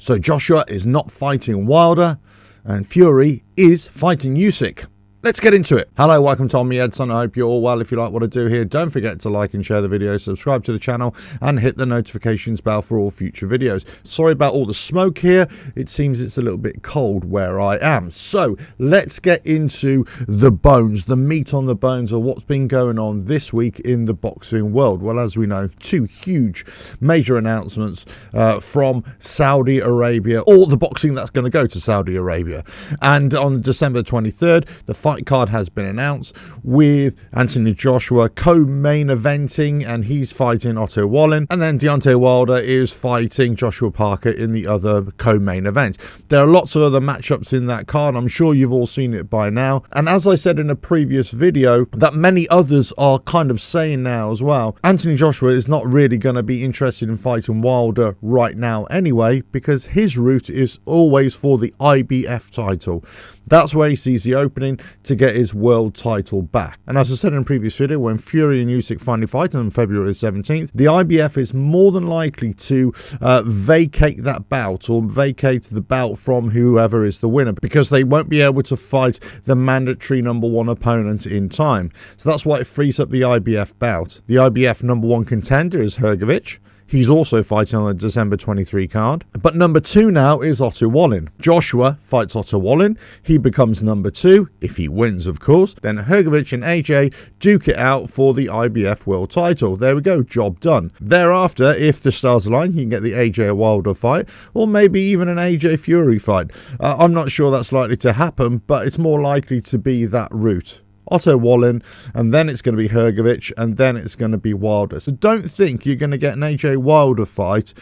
So Joshua is not fighting Wilder, and Fury is fighting Usyk. Let's get into it. Hello, welcome to Me Edson. I hope you're all well. If you like what I do here, don't forget to like and share the video, subscribe to the channel, and hit the notifications bell for all future videos. Sorry about all the smoke here. It seems it's a little bit cold where I am. So let's get into the bones, the meat on the bones of what's been going on this week in the boxing world. Well, as we know, two huge major announcements from Saudi Arabia, or the boxing that's going to go to Saudi Arabia. And on December 23rd, the fight card has been announced with Anthony Joshua co-main eventing, and he's fighting Otto Wallin, and then Deontay Wilder is fighting Joshua Parker in the other co-main event. There are lots of other matchups in that card. I'm sure you've all seen it by now, and as I said in a previous video, that many others are kind of saying now as well, Anthony Joshua is not really going to be interested in fighting Wilder right now anyway, because his route is always for the IBF title. That's where he sees the opening to get his world title back. And as I said in a previous video, when Fury and Usyk finally fight on February 17th, the IBF is more than likely to vacate that bout, or vacate the bout from whoever is the winner, because they won't be able to fight the mandatory #1 opponent in time. So that's why it frees up the IBF bout. The IBF #1 contender is Hrgovic. He's also fighting on the December 23 card. But #2 now is Otto Wallin. Joshua fights Otto Wallin. He becomes #2, if he wins, of course. Then Hrgovic and AJ duke it out for the IBF world title. There we go, job done. Thereafter, if the stars align, you can get the AJ Wilder fight, or maybe even an AJ Fury fight. I'm not sure that's likely to happen, but it's more likely to be that route. Otto Wallin, and then it's going to be Hrgovic, and then it's going to be Wilder. So don't think you're going to get an AJ Wilder fight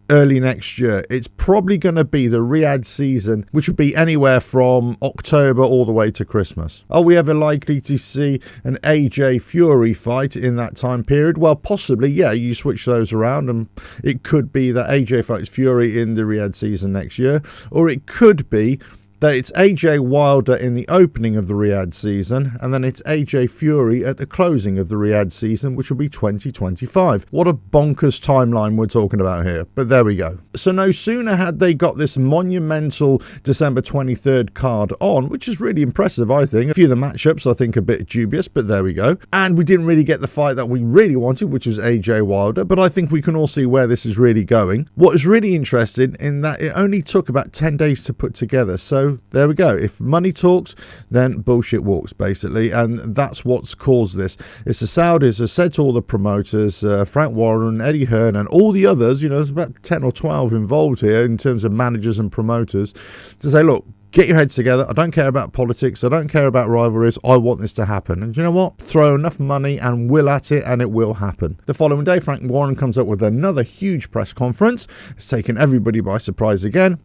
early next year. It's probably going to be the Riyadh season, which would be anywhere from October all the way to Christmas. Are we ever likely to see an AJ Fury fight in that time period? Well, possibly, yeah. You switch those around, and it could be that AJ fights Fury in the Riyadh season next year, or it could be that it's AJ Wilder in the opening of the Riyadh season, and then it's AJ Fury at the closing of the Riyadh season, which will be 2025. What a bonkers timeline we're talking about here, but there we go. So no sooner had they got this monumental December 23rd card on, which is really impressive, I think. A few of the matchups I think a bit dubious, but there we go. And we didn't really get the fight that we really wanted, which was AJ Wilder, but I think we can all see where this is really going. What is really interesting in that it only took about 10 days to put together, so there we go. If money talks, then bullshit walks, basically, and that's what's caused this. It's the Saudis have said to all the promoters, Frank Warren, Eddie Hearn, and all the others, you know, there's about 10 or 12 involved here in terms of managers and promoters, to say, look, get your heads together. I don't care about politics. I don't care about rivalries. I want this to happen. And you know what? Throw enough money and will at it, and it will happen. The following day, Frank Warren comes up with another huge press conference. It's taken everybody by surprise again.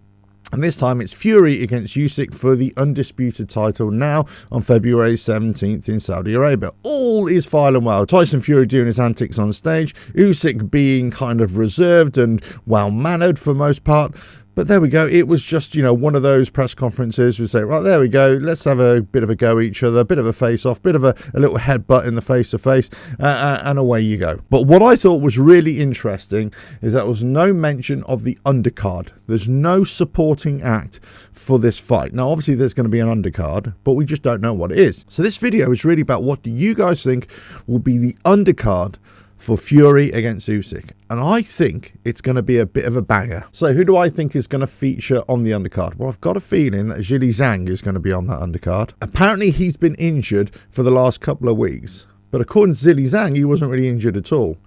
And this time it's Fury against Usyk for the undisputed title now on February 17th in Saudi Arabia. All is fine and well. Tyson Fury doing his antics on stage. Usyk being kind of reserved and well-mannered for most part. But there we go. It was just, you know, one of those press conferences. We say, right, there we go. Let's have a bit of a go at each other, a bit of a face-off, bit of a little headbutt in the face-to-face, and away you go. But what I thought was really interesting is that there was no mention of the undercard. There's no supporting act for this fight. Now, obviously, there's going to be an undercard, but we just don't know what it is. So this video is really about what do you guys think will be the undercard for Fury against Usyk, and I think it's going to be a bit of a banger. So who do I think is going to feature on the undercard? Well, I've got a feeling that Zhilei Zhang is going to be on that undercard. Apparently he's been injured for the last couple of weeks, but according to Zhilei Zhang, he wasn't really injured at all.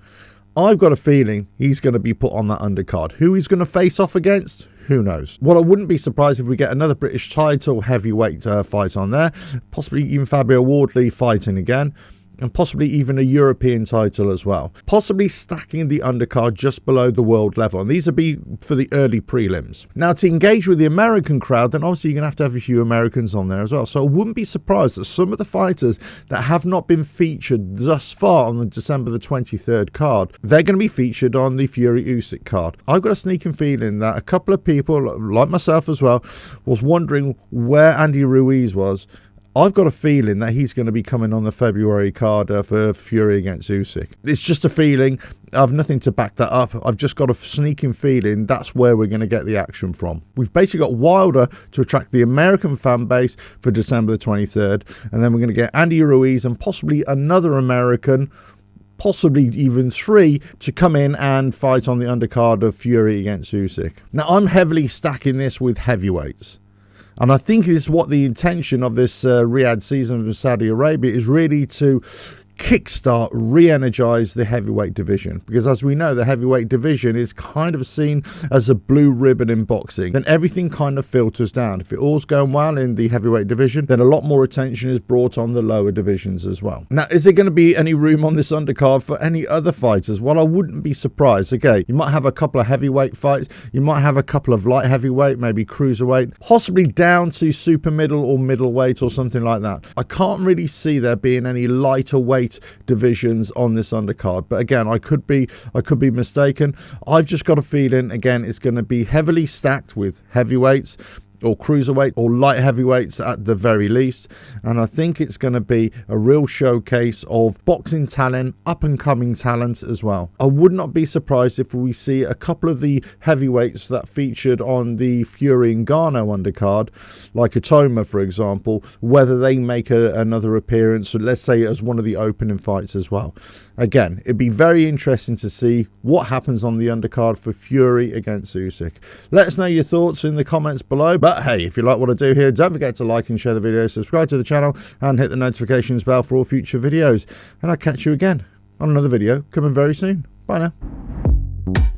I've got a feeling he's going to be put on that undercard. Who he's going to face off against? Who knows? Well, I wouldn't be surprised if we get another British title heavyweight fight on there, possibly even Fabio Wardley fighting again, and possibly even a European title as well. Possibly stacking the undercard just below the world level. And these will be for the early prelims. Now, to engage with the American crowd, then obviously you're going to have a few Americans on there as well. So I wouldn't be surprised that some of the fighters that have not been featured thus far on the December the 23rd card, they're going to be featured on the Fury Usyk card. I've got a sneaking feeling that a couple of people, like myself as well, was wondering where Andy Ruiz was I've got a feeling that he's going to be coming on the February card for Fury against Usyk. It's just a feeling. I have nothing to back that up. I've just got a sneaking feeling that's where we're going to get the action from. We've basically got Wilder to attract the American fan base for December the 23rd, and then we're going to get Andy Ruiz and possibly another American, possibly even 3, to come in and fight on the undercard of Fury against Usyk. Now, I'm heavily stacking this with heavyweights. And I think this is what the intention of this Riyadh season of Saudi Arabia is, really to kickstart, re-energize the heavyweight division, because as we know, the heavyweight division is kind of seen as a blue ribbon in boxing. Then everything kind of filters down. If it all's going well in the heavyweight division, then a lot more attention is brought on the lower divisions as well. Now, is there going to be any room on this undercard for any other fighters? Well, I wouldn't be surprised. Okay, you might have a couple of heavyweight fights, you might have a couple of light heavyweight, maybe cruiserweight, possibly down to super middle or middleweight or something like that. I can't really see there being any lighter weight divisions on this undercard, but again, I could be mistaken. I've just got a feeling, again, it's going to be heavily stacked with heavyweights or cruiserweight or light heavyweights at the very least, and I think it's going to be a real showcase of boxing talent, up and coming talent as well. I would not be surprised if we see a couple of the heavyweights that featured on the Fury and Ngannou undercard, like Atoma for example, whether they make another appearance, so let's say as one of the opening fights as well. Again, it'd be very interesting to see what happens on the undercard for Fury against Usyk. Let us know your thoughts in the comments below. But hey, if you like what I do here, don't forget to like and share the video, subscribe to the channel, and hit the notifications bell for all future videos. And I'll catch you again on another video coming very soon. Bye now.